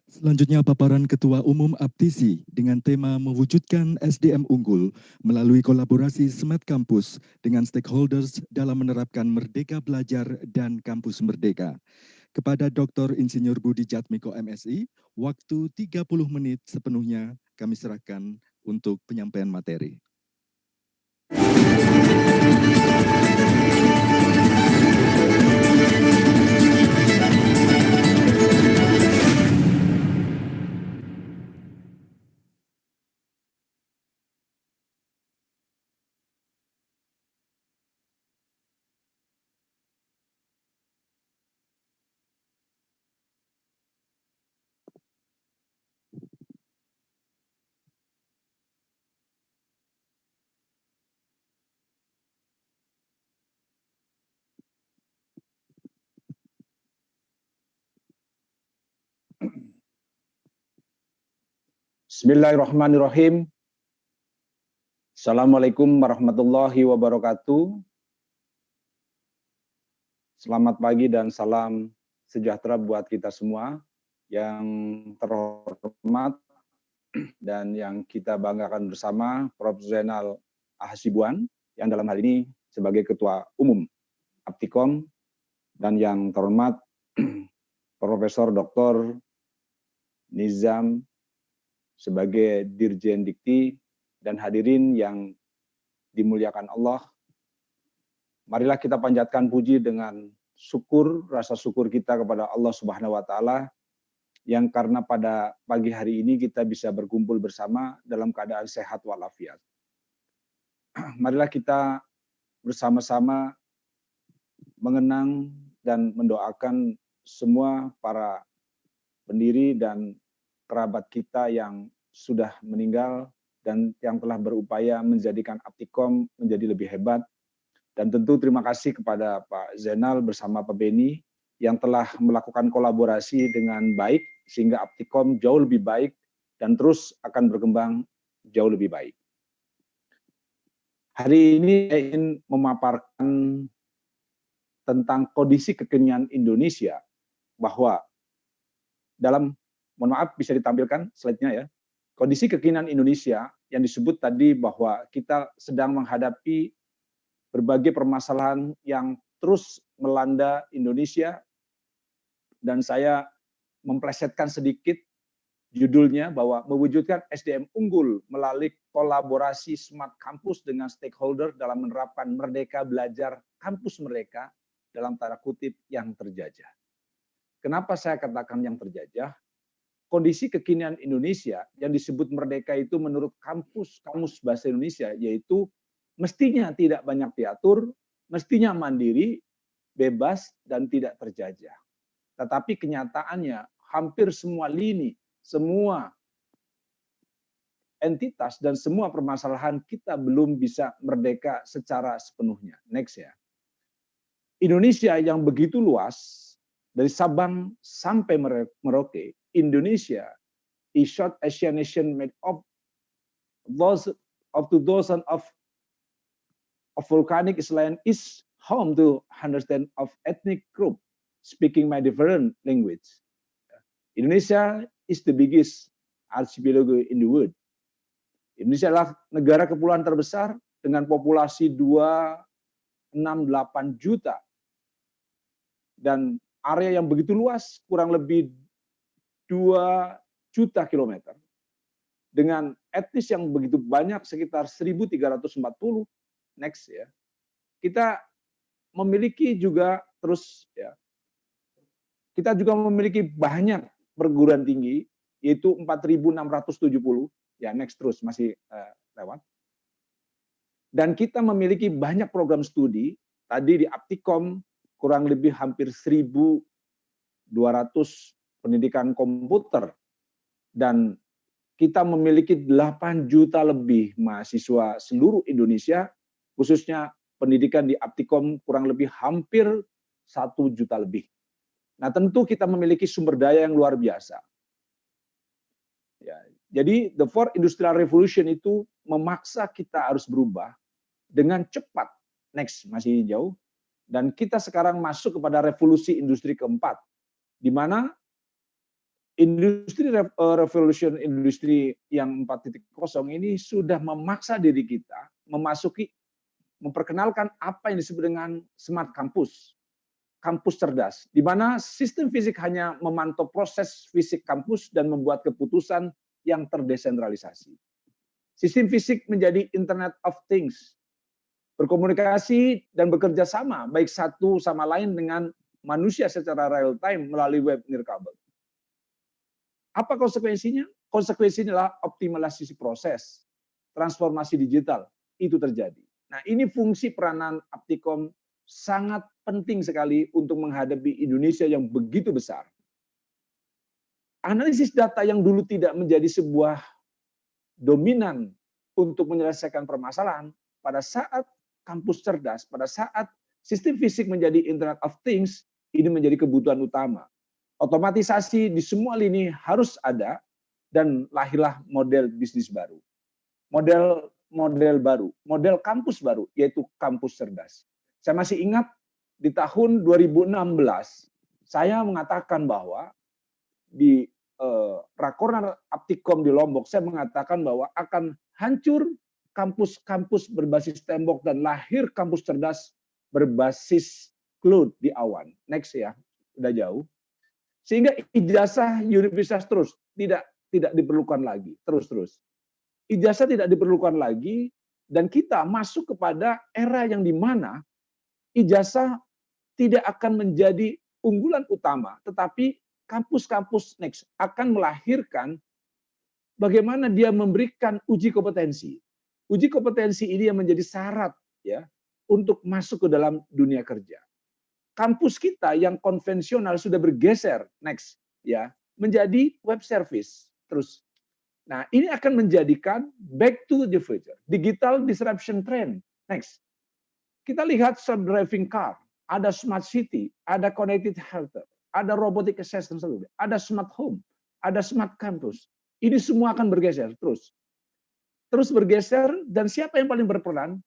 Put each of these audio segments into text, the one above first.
Selanjutnya paparan Ketua Umum Aptisi dengan tema mewujudkan SDM unggul melalui kolaborasi Smart Campus dengan stakeholders dalam menerapkan Merdeka Belajar dan Kampus Merdeka. Kepada Dr. Insinyur Budi Jatmiko MSI, waktu 30 menit sepenuhnya kami serahkan untuk penyampaian materi. Bismillahirrahmanirrahim. Assalamualaikum warahmatullahi wabarakatuh. Selamat pagi dan salam sejahtera buat kita semua yang terhormat dan yang kita banggakan bersama Prof. Zainal Ahasibuan yang dalam hal ini sebagai Ketua Umum Aptikom dan yang terhormat Profesor Dr. Nizam sebagai Dirjen Dikti dan hadirin yang dimuliakan Allah. Marilah kita panjatkan puji dengan syukur, rasa syukur kita kepada Allah Subhanahu wa taala yang karena pada pagi hari ini kita bisa berkumpul bersama dalam keadaan sehat walafiat. Marilah kita bersama-sama mengenang dan mendoakan semua para pendiri dan kerabat kita yang sudah meninggal dan yang telah berupaya menjadikan Aptikom menjadi lebih hebat. Dan tentu terima kasih kepada Pak Zainal bersama Pak Beni yang telah melakukan kolaborasi dengan baik sehingga Aptikom jauh lebih baik dan terus akan berkembang jauh lebih baik. Hari ini saya ingin memaparkan tentang kondisi kekinian Indonesia bahwa dalam, mohon maaf bisa ditampilkan slide-nya ya. Kondisi kekinian Indonesia yang disebut tadi bahwa kita sedang menghadapi berbagai permasalahan yang terus melanda Indonesia dan saya memplesetkan sedikit judulnya bahwa mewujudkan SDM unggul melalui kolaborasi Smart Campus dengan stakeholder dalam menerapkan Merdeka Belajar Kampus Merdeka dalam tanda kutip yang terjajah. Kenapa saya katakan yang terjajah? Kondisi kekinian Indonesia yang disebut merdeka itu menurut Kamus Bahasa Indonesia yaitu mestinya tidak banyak diatur, mestinya mandiri, bebas, dan tidak terjajah. Tetapi kenyataannya hampir semua lini, semua entitas, dan semua permasalahan kita belum bisa merdeka secara sepenuhnya. Next ya. Indonesia yang begitu luas, dari Sabang sampai Merauke, Indonesia is short Asian nation made up of 2,000 of volcanic island is home to hundreds of ethnic group speaking my different language. Indonesia is the biggest archipelago in the world. Indonesia adalah negara kepulauan terbesar dengan populasi 268 juta dan area yang begitu luas, kurang lebih 2 juta kilometer, dengan etnis yang begitu banyak, sekitar 1.340. Next ya. Kita memiliki juga terus ya. Kita juga memiliki banyak perguruan tinggi, yaitu 4.670. Ya, next terus masih lewat. Dan kita memiliki banyak program studi. Tadi di Aptikom kurang lebih hampir 1.200 pendidikan komputer dan kita memiliki 8 juta lebih mahasiswa seluruh Indonesia, khususnya pendidikan di Aptikom kurang lebih hampir 1 juta lebih. Nah tentu kita memiliki sumber daya yang luar biasa. Ya, jadi the fourth industrial revolution itu memaksa kita harus berubah dengan cepat. Next, masih jauh. Dan kita sekarang masuk kepada revolusi industri keempat, di mana revolution industri yang 4.0 ini sudah memaksa diri kita memperkenalkan apa yang disebut dengan smart campus, kampus cerdas, di mana sistem fisik hanya memantau proses fisik kampus dan membuat keputusan yang terdesentralisasi. Sistem fisik menjadi Internet of Things, berkomunikasi dan bekerja sama baik satu sama lain dengan manusia secara real time melalui web nirkabel. Apa konsekuensinya? Konsekuensinya adalah optimalisasi proses, transformasi digital, itu terjadi. Nah, ini fungsi peranan Aptikom sangat penting sekali untuk menghadapi Indonesia yang begitu besar. Analisis data yang dulu tidak menjadi sebuah dominan untuk menyelesaikan permasalahan, pada saat kampus cerdas, pada saat sistem fisik menjadi Internet of Things, ini menjadi kebutuhan utama. Otomatisasi di semua lini harus ada, dan lahirlah model bisnis baru. Model baru, model kampus baru, yaitu kampus cerdas. Saya masih ingat di tahun 2016, saya mengatakan bahwa di Rakornas Aptikom di Lombok, saya mengatakan bahwa akan hancur kampus-kampus berbasis tembok dan lahir kampus cerdas berbasis cloud di awan. Next ya, udah jauh. Sehingga ijazah universitas terus tidak diperlukan lagi, terus. Ijazah tidak diperlukan lagi, dan kita masuk kepada era yang dimana ijazah tidak akan menjadi unggulan utama, tetapi kampus-kampus next akan melahirkan bagaimana dia memberikan uji kompetensi. Uji kompetensi ini yang menjadi syarat ya untuk masuk ke dalam dunia kerja. Kampus kita yang konvensional sudah bergeser next ya menjadi web service terus. Nah, ini akan menjadikan back to the future, digital disruption trend. Next. Kita lihat self-driving car, ada smart city, ada connected health, ada robotic assistant, ada smart home, ada smart campus. Ini semua akan bergeser terus. Terus bergeser, dan siapa yang paling berperan?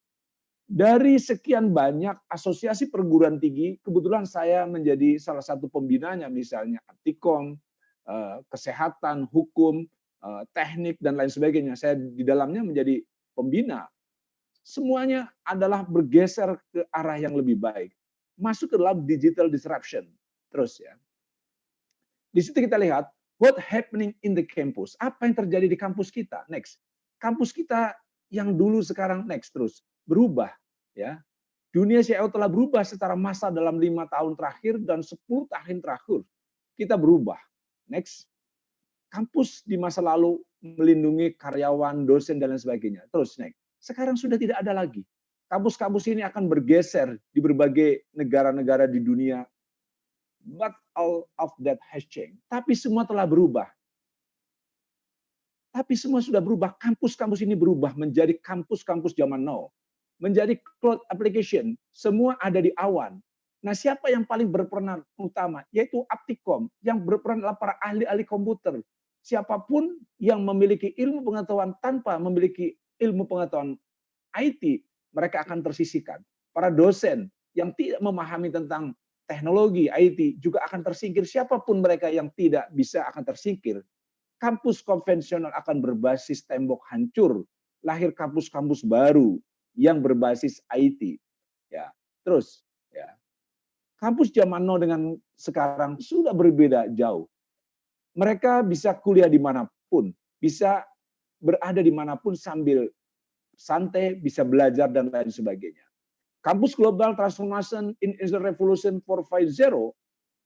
Dari sekian banyak asosiasi perguruan tinggi, kebetulan saya menjadi salah satu pembinanya, misalnya Aptikom, kesehatan, hukum, teknik, dan lain sebagainya. Saya di dalamnya menjadi pembina. Semuanya adalah bergeser ke arah yang lebih baik. Masuk ke dalam digital disruption. Terus ya. Di situ kita lihat, what happening in the campus. Apa yang terjadi di kampus kita? Next. Kampus kita yang dulu sekarang next terus. Berubah. Ya, dunia CIO telah berubah secara massal dalam 5 tahun terakhir dan 10 tahun terakhir. Kita berubah. Next. Kampus di masa lalu melindungi karyawan, dosen, dan lain sebagainya. Terus next. Sekarang sudah tidak ada lagi. Kampus-kampus ini akan bergeser di berbagai negara-negara di dunia. But all of that has changed. Tapi semua telah berubah. Tapi semua sudah berubah. Kampus-kampus ini berubah menjadi kampus-kampus zaman now. Menjadi cloud application. Semua ada di awan. Nah, siapa yang paling berperan utama? Yaitu Aptikom. Yang berperan adalah para ahli-ahli komputer. Siapapun yang memiliki ilmu pengetahuan tanpa memiliki ilmu pengetahuan IT, mereka akan tersisihkan. Para dosen yang tidak memahami tentang teknologi IT juga akan tersingkir. Siapapun mereka yang tidak bisa akan tersingkir. Kampus konvensional akan berbasis tembok hancur. Lahir kampus-kampus baru yang berbasis IT. Ya, terus ya. Kampus zaman now dengan sekarang sudah berbeda jauh. Mereka bisa kuliah dimanapun, bisa berada dimanapun sambil santai, bisa belajar dan lain sebagainya. Kampus Global Transformation in Industry Revolution 4.0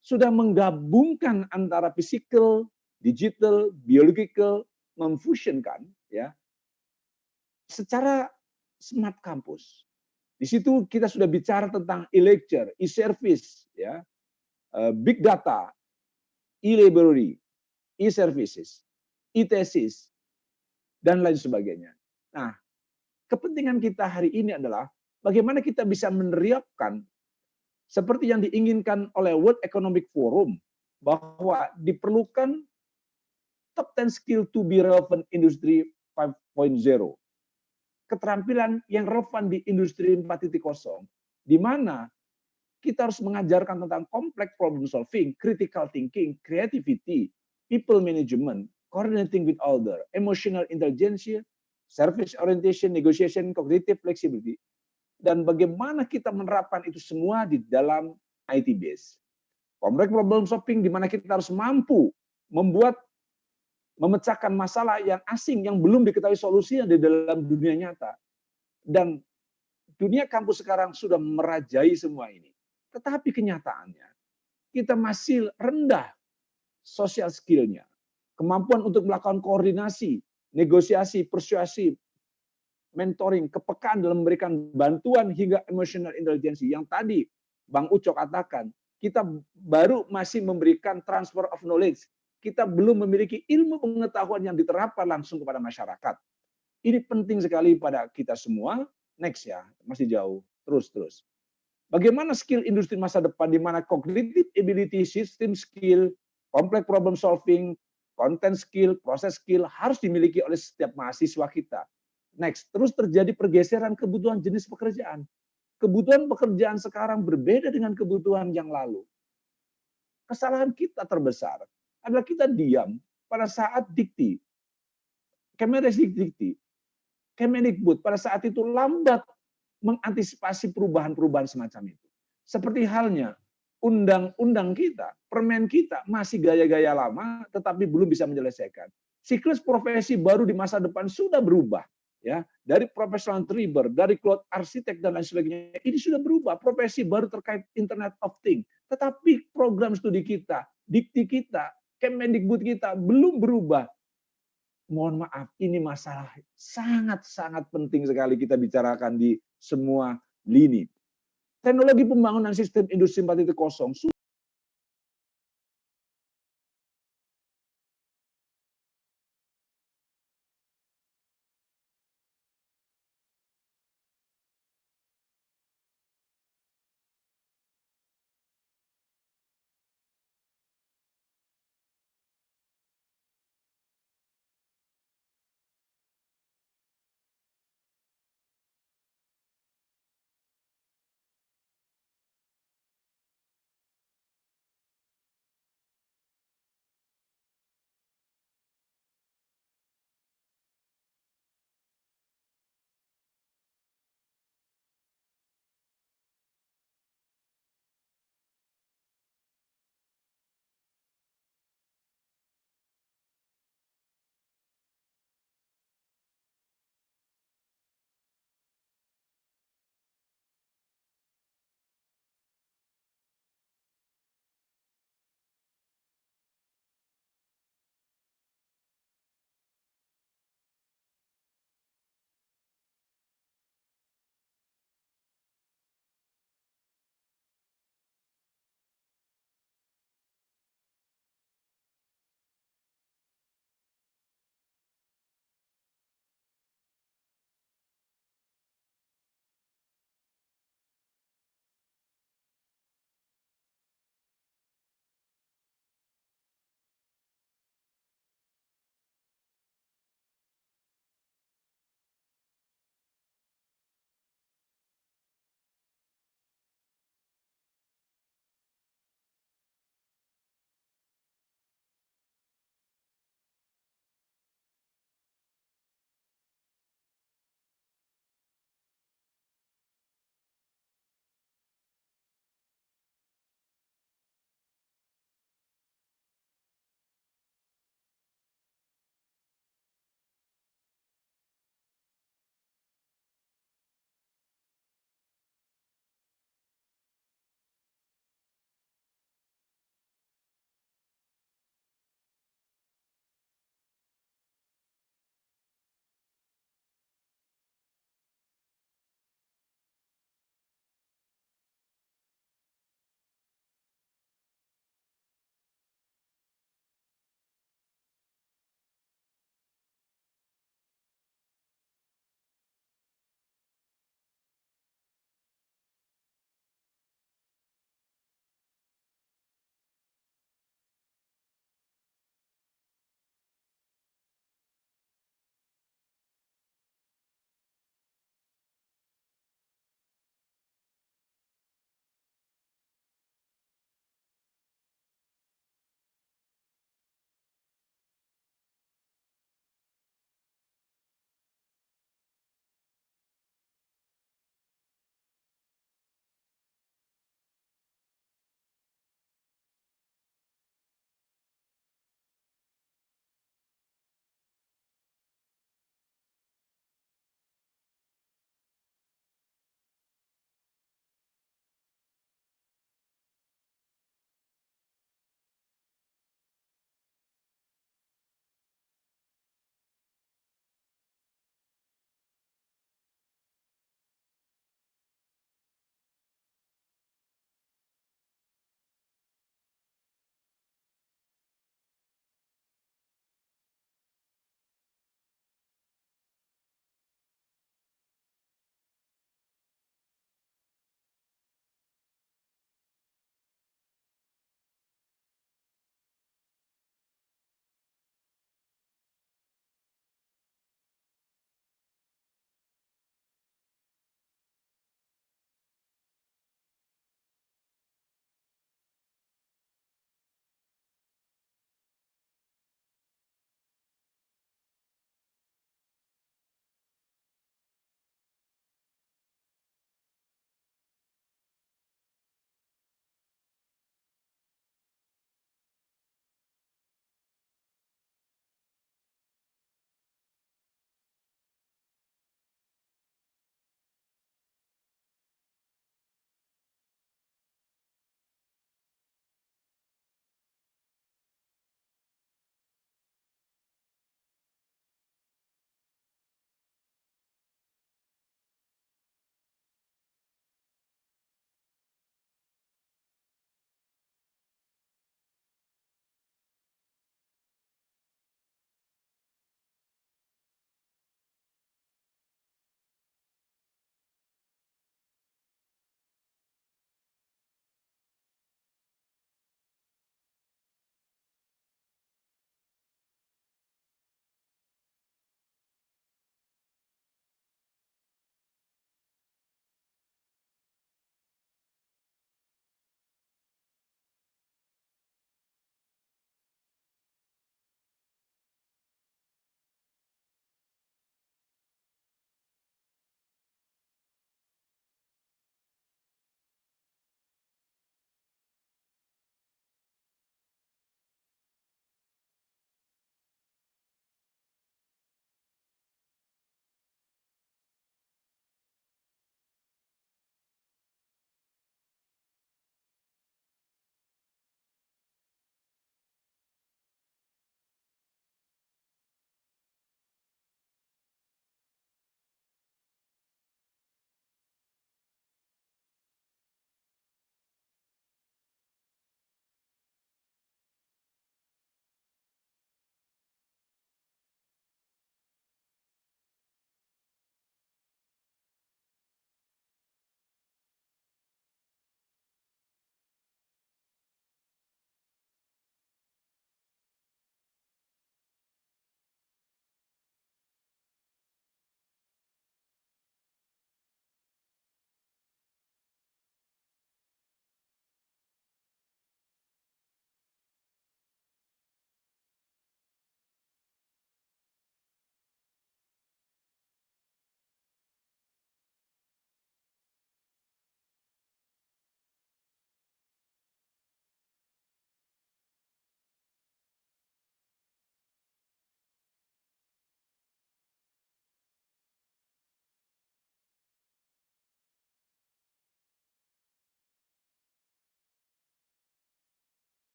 sudah menggabungkan antara physical, digital, biological, memfusionkan ya secara smart campus. Di situ kita sudah bicara tentang e-lecture, e-service, ya, big data, e-library, e-services, e-thesis, dan lain sebagainya. Nah, kepentingan kita hari ini adalah bagaimana kita bisa meneriapkan seperti yang diinginkan oleh World Economic Forum bahwa diperlukan top 10 skill to be relevant industry 5.0. Keterampilan yang relevan di industri 4.0, di mana kita harus mengajarkan tentang complex problem solving, critical thinking, creativity, people management, coordinating with other, emotional intelligence, service orientation, negotiation, cognitive flexibility, dan bagaimana kita menerapkan itu semua di dalam IT base. Complex problem solving di mana kita harus mampu memecahkan masalah yang asing yang belum diketahui solusinya di dalam dunia nyata. Dan dunia kampus sekarang sudah merajai semua ini. Tetapi kenyataannya kita masih rendah social skill-nya. Kemampuan untuk melakukan koordinasi, negosiasi, persuasi, mentoring, kepekaan dalam memberikan bantuan hingga emotional intelligence yang tadi Bang Ucok katakan, kita baru masih memberikan transfer of knowledge. Kita belum memiliki ilmu pengetahuan yang diterapkan langsung kepada masyarakat. Ini penting sekali pada kita semua. Next ya, masih jauh. Terus. Bagaimana skill industri masa depan di mana cognitive ability, system skill, complex problem solving, content skill, proses skill harus dimiliki oleh setiap mahasiswa kita. Next, terus terjadi pergeseran kebutuhan jenis pekerjaan. Kebutuhan pekerjaan sekarang berbeda dengan kebutuhan yang lalu. Kesalahan kita terbesar adalah kita diam pada saat dikti. Kemendikbud pada saat itu lambat mengantisipasi perubahan-perubahan semacam itu. Seperti halnya undang-undang kita, permen kita masih gaya-gaya lama tetapi belum bisa menyelesaikan. Siklus profesi baru di masa depan sudah berubah. Ya, dari profesional triber, dari cloud arsitek dan lain sebagainya, ini sudah berubah. Profesi baru terkait Internet of Things. Tetapi program studi kita, dikti kita, Kemendikbud kita belum berubah. Mohon maaf, ini masalah sangat-sangat penting sekali kita bicarakan di semua lini. Teknologi pembangunan sistem industri 4.0